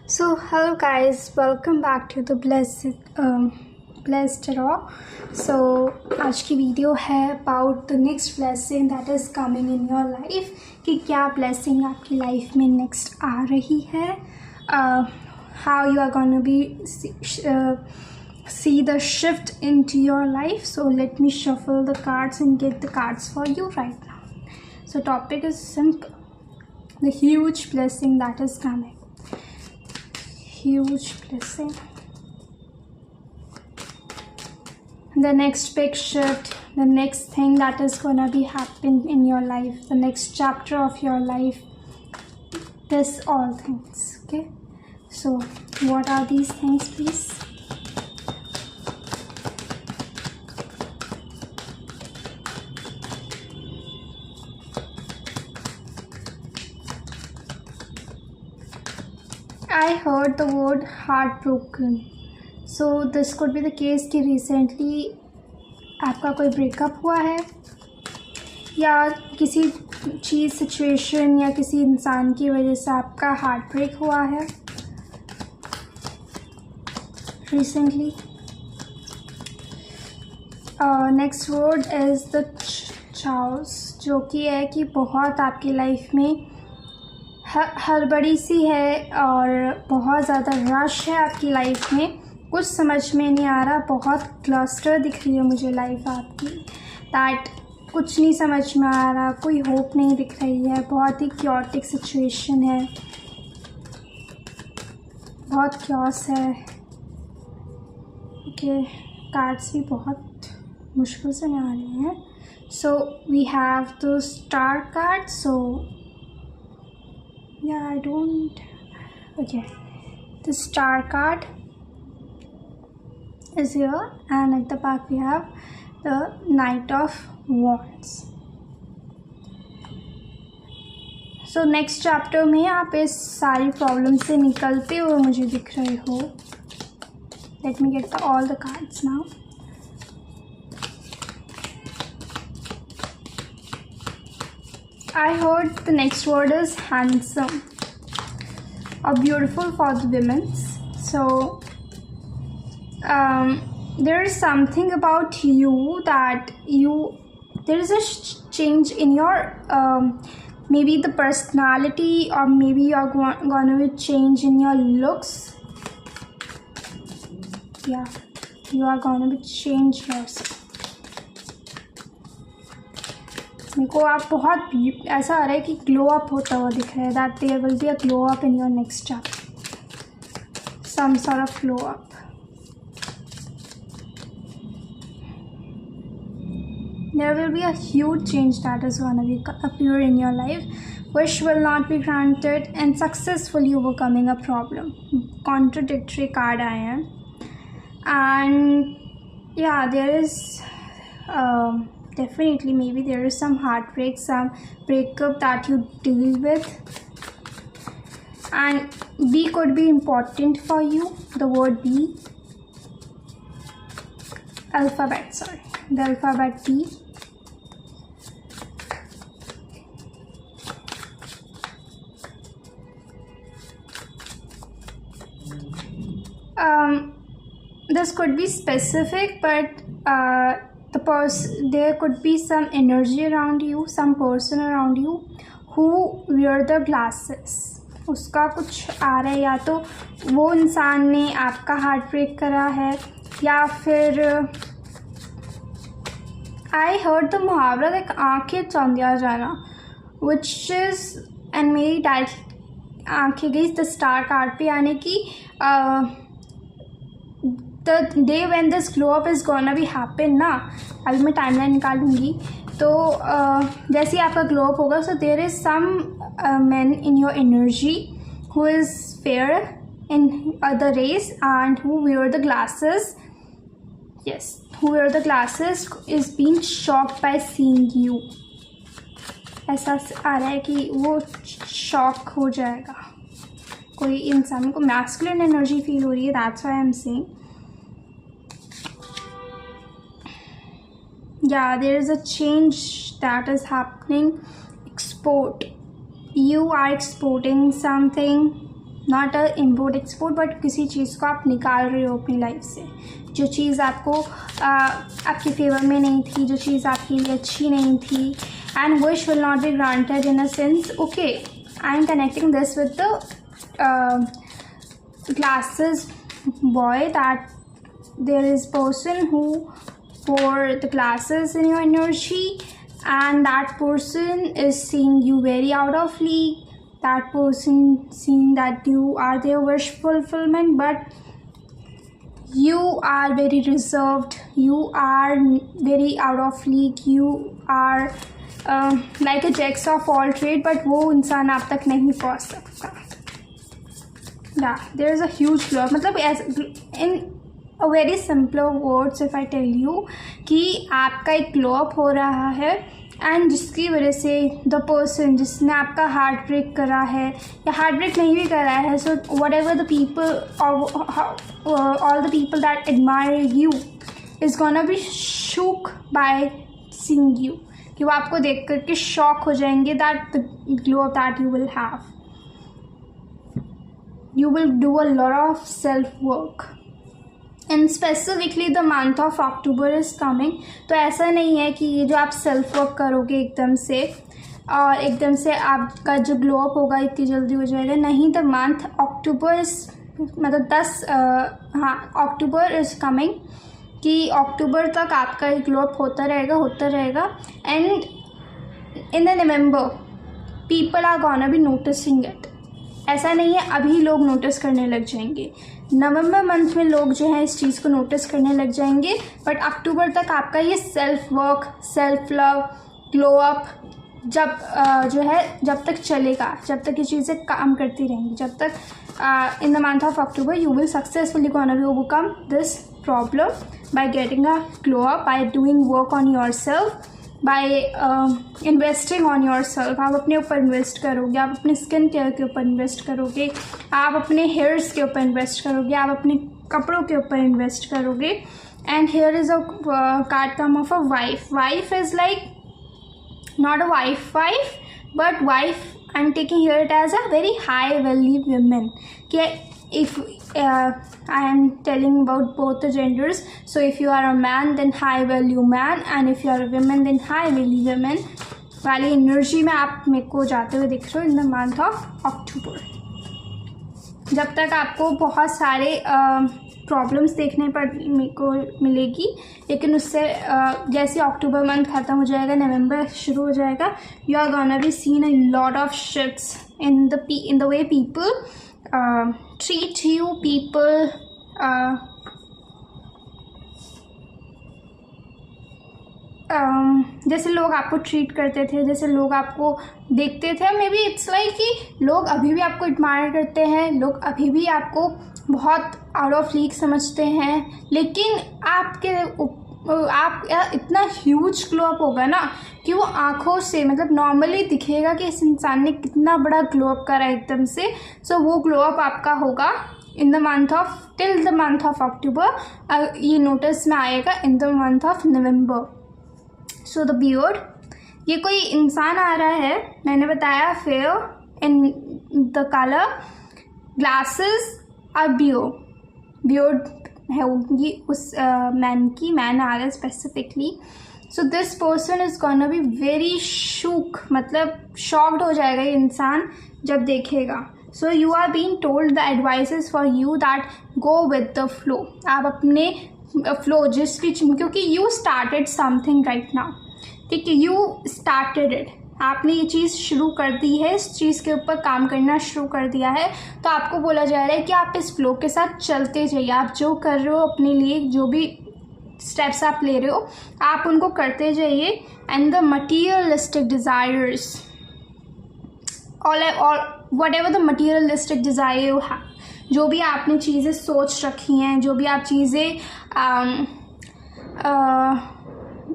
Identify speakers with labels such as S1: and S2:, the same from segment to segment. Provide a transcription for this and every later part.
S1: So hello guys, welcome back to the Blessed Raw. So आज की video है about the next blessing that is coming in your life कि क्या blessing आपकी life में next आ रही है, how you are gonna be see the shift into your life. So let me shuffle the cards and get the cards for you right now. So topic is simple, the huge blessing that is coming. Huge blessing, the next big shift, the next thing that is gonna be happen in your life, the next chapter of your life, this all things. Okay, so what are these things, please? I heard the word heartbroken. So this could be the case कि recently आपका कोई breakup हुआ है या किसी चीज़ situation या किसी इंसान की वजह से आपका हार्ट ब्रेक हुआ है recently. Next word is the chaos, जो कि है कि बहुत आपकी लाइफ में हड़बड़ी सी है और बहुत ज़्यादा रश है आपकी लाइफ में, कुछ समझ में नहीं आ रहा, बहुत क्लस्टर दिख रही है मुझे लाइफ आपकी, दैट कुछ नहीं समझ में आ रहा, कोई होप नहीं दिख रही है, बहुत ही क्योटिक सिचुएशन है, बहुत क्योस है. ओके, कार्ड्स भी बहुत मुश्किल से नहीं आ रही हैं. So we have the star card. So yeah, I don't. Okay, the star card is here, and at the back we have the Knight of Wands. So next chapter में आप इस सारी प्रॉब्लम से निकलते हुए मुझे दिख रहे हो. Let me get all the cards now. I heard the next word is handsome or beautiful for the women. So there is something about you that there is a change in your maybe the personality, or maybe you are gonna be change in your looks. Yeah, you are gonna be change yourself. मेरे को आप बहुत ऐसा आ रहा है कि glow up होता हुआ दिख रहा है, that there will be a glow up in your next chapter, some sort of glow up. There will be a huge change that is going to appear in your life. Wish will not be granted and successfully overcoming a problem. Contradictory card I am. And yeah, there is definitely maybe there is some heartbreak, some breakup that you deal with, and B could be important for you. The word B, alphabet, sorry, the alphabet B. This could be specific, but there could be some energy around you, some person around you who wear the glasses. उसका कुछ आ रहा है, या तो वो इंसान ने आपका हार्ट ब्रेक करा है, या फिर आई हर्ड द मुहावरा देख आँखें चौंधिया जाना, विच इज़ एंड मेरी डायरेक्ट आँखें गई द स्टार कार्ड पे, यानी कि the day when this glow up is gonna be happen ना, अभी मैं टाइमलाइन निकालूंगी तो जैसे ही आपका ग्लो अप होगा, so there is some men in your energy who is fair in the race and who wear the glasses. Yes, who wear the glasses is being shocked by seeing you. ऐसा आ रहा है कि वो shock हो जाएगा, कोई इंसान को मैस्कुलिन एनर्जी फील हो रही है, that's why I'm saying. Yeah, there is a change that is happening. Export. You are exporting something not a import export, but किसी चीज़ को आप निकाल रहे हो अपनी लाइफ से, जो चीज़ आपको आपके फेवर में नहीं थी, जो चीज़ आपके लिए अच्छी नहीं थी. And wish will not be granted in a sense. Okay, I am connecting this with the glasses boy, that there is person who pour the glasses in your energy, and that person is seeing you very out of league. That person seeing that you are their wish fulfillment, but you are very reserved, you are very out of league, you are like a jacks of all trade, but वो इंसान आप तक नहीं पहुँच सकता. Yeah, there is a huge glow up. मतलब in a very simpler words if I tell you कि आपका एक ग्लो अप हो रहा है, एंड जिसकी वजह से द पर्सन जिसने आपका हार्ट ब्रेक करा है या हार्ट ब्रेक नहीं भी करा है, so what ever the people all the people that admire you is gonna B shook by seeing you, कि वो आपको देख करके शॉक हो जाएंगे that the glow up that you will have. You will do a lot of self work, and specifically the month of October is coming. तो ऐसा नहीं है कि ये जो आप सेल्फ वर्क करोगे एकदम से और एकदम से आपका जो ग्लो अप होगा इतनी जल्दी हो जाएगा. नहीं, द मंथ अक्टूबर मतलब 10 अक्टूबर इज़ कमिंग, कि अक्टूबर तक आपका ग्लो अप होता रहेगा. And in the November people are gonna be noticing it. ऐसा नहीं है अभी लोग नोटिस करने लग जाएंगे, नवंबर मंथ में लोग जो है इस चीज़ को नोटिस करने लग जाएंगे, बट अक्टूबर तक आपका ये self work, self love, glow up जो है जब तक चलेगा, जब तक ये चीज़ें काम करती रहेंगी, जब तक इन the month of October you will successfully gonna be overcome this problem by getting a glow up, by doing work on your self, by investing on your self. आप अपने ऊपर इन्वेस्ट करोगे, आप अपने स्किन केयर के ऊपर invest करोगे, आप अपने हेयर्स के ऊपर इन्वेस्ट करोगे, आप अपने कपड़ों के ऊपर इन्वेस्ट करोगे. And here is a card come of a wife. Wife is like not a wife but wife I am taking here it as a very high value women. कि if I am telling about both the genders, so if you are a man then high value man, and if you are a woman then high value woman वाली energy में आप मेरे को जाते हुए दिख रहे हो इन द मंथ ऑफ अक्टूबर. जब तक आपको बहुत सारे प्रॉब्लम्स देखने पर मेरे को मिलेगी, लेकिन उससे जैसे अक्टूबर मंथ ख़त्म हो जाएगा, नवंबर शुरू हो जाएगा, you are gonna be seen a lot of shifts in the way people treat you, people जैसे लोग आपको ट्रीट करते थे, जैसे लोग आपको देखते थे. मे बी इट्स लाइक कि लोग अभी भी आपको एडमायर करते हैं, लोग अभी भी आपको बहुत आउट ऑफ लीग समझते हैं, लेकिन आप इतना ह्यूज ग्लो अप होगा ना कि वो आँखों से मतलब नॉर्मली दिखेगा कि इस इंसान ने कितना बड़ा ग्लो अप करा एकदम से. सो वो ग्लो अप आपका होगा in the month of till the month of October. ये नोटिस में आएगा in the month of November. So the beard, ये कोई इंसान आ रहा है, मैंने बताया fair in the colour, glasses और बियर्ड है होगी उस मैन आ रहा है specifically. So this person is gonna be very shook, मतलब शॉक्ड हो जाएगा ये इंसान जब देखेगा. So you are being told the advices for you that go with the flow. आप अपने फ्लो जिस भी, क्योंकि you started something right now, ठीक है, यू स्टार्टेड इट, आपने ये चीज़ शुरू कर दी है, इस चीज़ के ऊपर काम करना शुरू कर दिया है. तो आपको बोला जा रहा है कि आप इस फ्लो के साथ चलते जाइए. आप जो कर रहे हो अपने लिए, जो भी स्टेप्स आप ले रहे हो, आप उनको करते जाइए. एंड द मटीरियलिस्टिक डिज़ायर्स और what ever the materialistic desire you have, जो भी आपने चीज़ें सोच रखी हैं, जो भी आप चीज़ें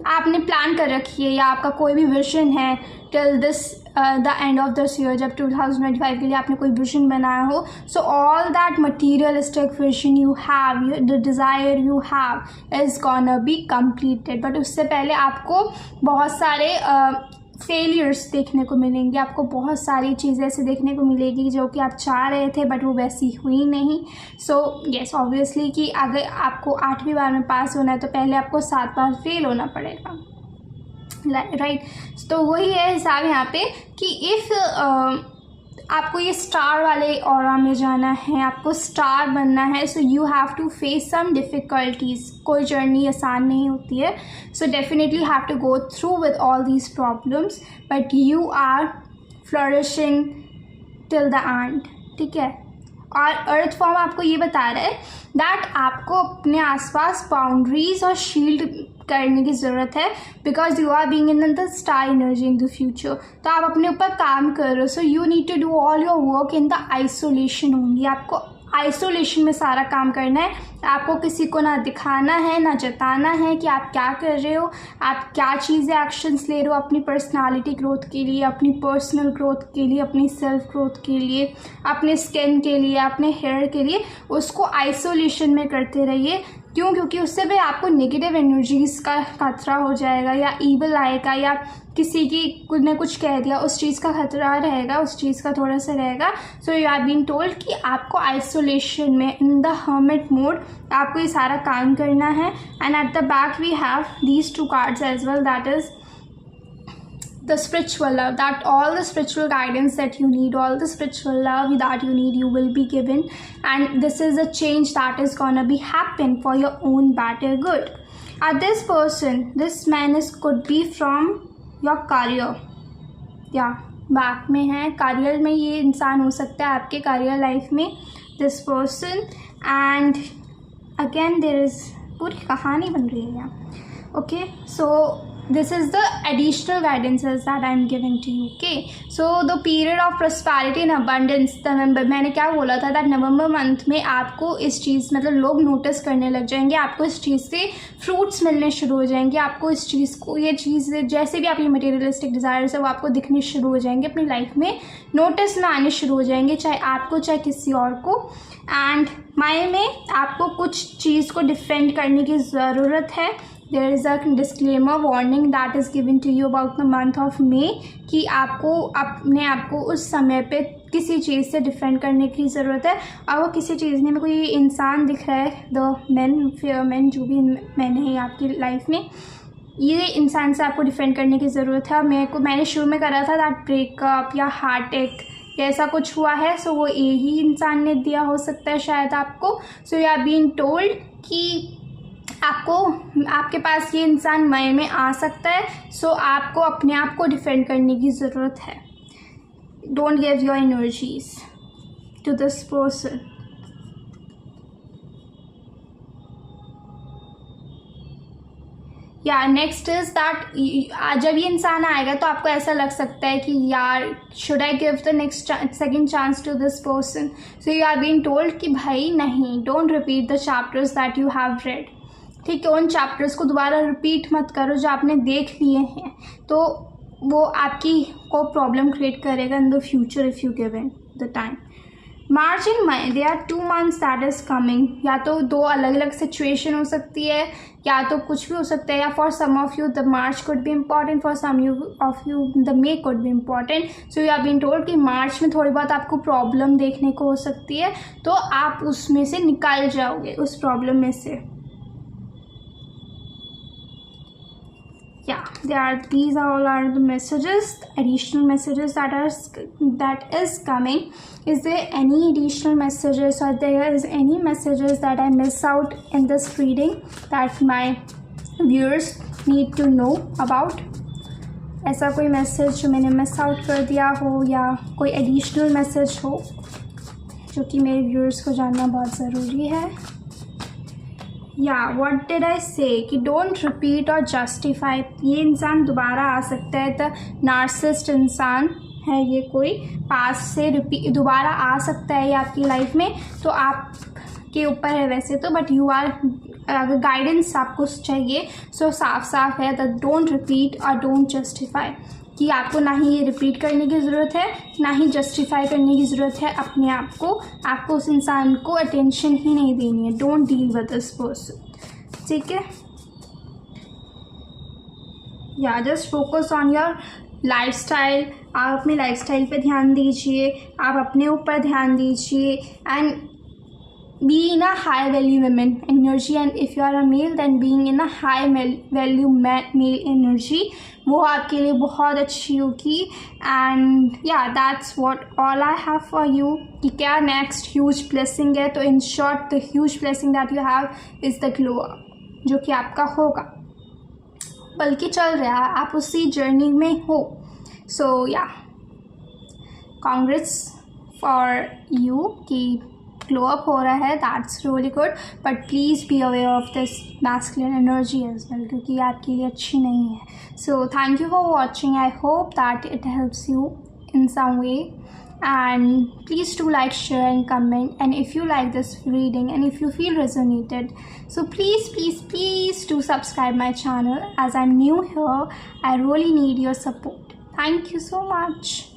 S1: आपने प्लान कर रखी है, या आपका कोई भी विजन है till this the end of this year, जब 2025 के लिए आपने कोई विजन बनाया हो. So all that materialistic vision you have, the desire you have is gonna be completed. But उससे पहले आपको बहुत सारे फेलियर्स देखने को मिलेंगे, आपको बहुत सारी चीज़ें ऐसे देखने को मिलेगी जो कि आप चाह रहे थे बट वो वैसी हुई नहीं। सो यस ऑब्वियसली कि अगर आपको 8वीं बार में पास होना है तो पहले आपको 7 बार फेल होना पड़ेगा, राइट। तो वही है हिसाब यहाँ पे कि इफ़ आपको ये स्टार वाले ऑरा में जाना है, आपको स्टार बनना है, so you have to face some difficulties. कोई जर्नी आसान नहीं होती है, so definitely have to go through with all these problems, but you are flourishing till the end, ठीक है। और अर्थ फॉर्म आपको ये बता रहा है दैट आपको अपने आसपास बाउंड्रीज और शील्ड करने की ज़रूरत है, because you are being in the star energy in the future. तो आप अपने ऊपर काम कर रहे हो, so you need to do all your work in the isolation only. आपको आइसोलेशन में सारा काम करना है, आपको किसी को ना दिखाना है ना जताना है कि आप क्या कर रहे हो, आप क्या चीज़ें एक्शंस ले रहे हो अपनी पर्सनालिटी ग्रोथ के लिए, अपनी पर्सनल ग्रोथ के लिए, अपनी सेल्फ ग्रोथ के लिए, अपने स्किन के लिए, अपने हेयर के लिए। उसको आइसोलेशन में करते रहिए। क्यों? क्योंकि उससे भी आपको नेगेटिव एनर्जीज़ का खतरा हो जाएगा, या ईवल आएगा, या किसी की कुछ ने कुछ कह दिया, उस चीज़ का खतरा रहेगा, उस चीज़ का थोड़ा सा रहेगा। So you are being told कि आपको आइसोलेशन में इन द हर्मिट मोड आपको ये सारा काम करना है। And at the back we have these 2 cards as well, that is the spiritual love, that all the spiritual guidance that you need, all the spiritual love that you need, you will be given, and this is a change that is gonna be happen for your own better good. This person, this man is could be from your career, या back में है career में, ये इंसान हो सकता है आपके करियर लाइफ में, this person. And again there is पूरी कहानी बन रही है यहाँ, okay. So this is the additional guidances that I'm giving to you, okay? So the period of prosperity and abundance, नवंबर, मैंने क्या बोला था दैट नवंबर मंथ में आपको इस चीज़ मतलब लोग नोटिस करने लग जाएंगे, आपको इस चीज़ से फ्रूट्स मिलने शुरू हो जाएंगे, आपको इस चीज़ को, ये चीज़ जैसे भी आपकी मटेरियलिस्टिक डिज़ायर्स है वो आपको दिखने शुरू हो जाएंगे, अपनी लाइफ में नोटिस में आने शुरू हो जाएंगे, चाहे आपको चाहे किसी और को। एंड माय में आपको कुछ चीज़ को डिफेंड करने की ज़रूरत है। There is a disclaimer warning that is given to you about the month of May कि आपको अपने आप को उस समय पे किसी चीज़ से डिफेंड करने की ज़रूरत है। और वो किसी चीज़ में कोई इंसान दिख रहा है, द मैन जो भी मैन है आपकी लाइफ में, ये इंसान से आपको डिफेंड करने की ज़रूरत है। मैंने शुरू में करा था दैट ब्रेकअप या हार्ट अटैक ऐसा कुछ हुआ है, सो वो यही इंसान ने दिया हो सकता है शायद आपको। So you are being told कि आपको आपके पास ये इंसान मई में आ सकता है, सो आपको अपने आप को डिफेंड करने की ज़रूरत है। Don't give your energies to this person. Yeah next is that जब ये इंसान आएगा तो आपको ऐसा लग सकता है कि यार should I give the next second chance to this person. So you are being told कि भाई नहीं, don't repeat the chapters that you have read, ठीक है। उन चैप्टर्स को दोबारा रिपीट मत करो जो आपने देख लिए हैं, तो वो आपकी को प्रॉब्लम क्रिएट करेगा in the future if you give in the time. March and May, they are 2 months that is coming. या तो 2 अलग अलग सिचुएशन हो सकती है, या तो कुछ भी हो सकता है, या for some of you the March could be important, for some of you the May could be important. So you are being told कि मार्च में थोड़ी बहुत आपको प्रॉब्लम देखने को हो सकती है, तो आप उसमें से निकल जाओगे, उस प्रॉब्लम में से। Yeah, these all are the messages, additional messages that is coming. Is there any additional messages, or there is any messages that I miss out in this reading that my viewers need to know about? ऐसा कोई message जो मैंने miss out कर दिया हो, या कोई additional message हो जो कि मेरे व्यूअर्स को जानना बहुत ज़रूरी है। या व्हाट डिड आई से कि डोंट रिपीट और जस्टिफाई। ये इंसान दोबारा आ सकता है, द नार्सिसिस्ट इंसान है ये, कोई पास से दोबारा आ सकता है ये आपकी लाइफ में, तो आपके ऊपर है वैसे तो, बट यू आर, अगर गाइडेंस आपको चाहिए सो साफ साफ है द डोंट रिपीट और डोंट जस्टिफाई, कि आपको ना ही ये रिपीट करने की ज़रूरत है, ना ही जस्टिफाई करने की ज़रूरत है अपने आप को। आपको उस इंसान को अटेंशन ही नहीं देनी है। Don't deal with this person, ठीक है। या just focus on your lifestyle, आप अपने लाइफस्टाइल पे ध्यान दीजिए, आप अपने ऊपर ध्यान दीजिए and be in a high value women energy, and if you are a male then being in a high value male energy वो आपके लिए बहुत अच्छी होगी. एंड या that's what all I have for you. कि क्या नेक्स्ट ह्यूज ब्लेसिंग है, तो in short the huge blessing that you have is the glow up, जो कि आपका होगा, बल्कि चल रहा है, आप उसी जर्नी में हो. So yeah congrats for you कि ग्लो अप हो रहा है, that's really good. But please be aware of this masculine energy as well, क्योंकि आपके लिए अच्छी नहीं है. So thank you for watching. I hope that it helps you in some way, and please do like, share and comment. And if you like this reading and if you feel resonated, so please do subscribe my channel, as I'm new here. I really need your support. Thank you so much.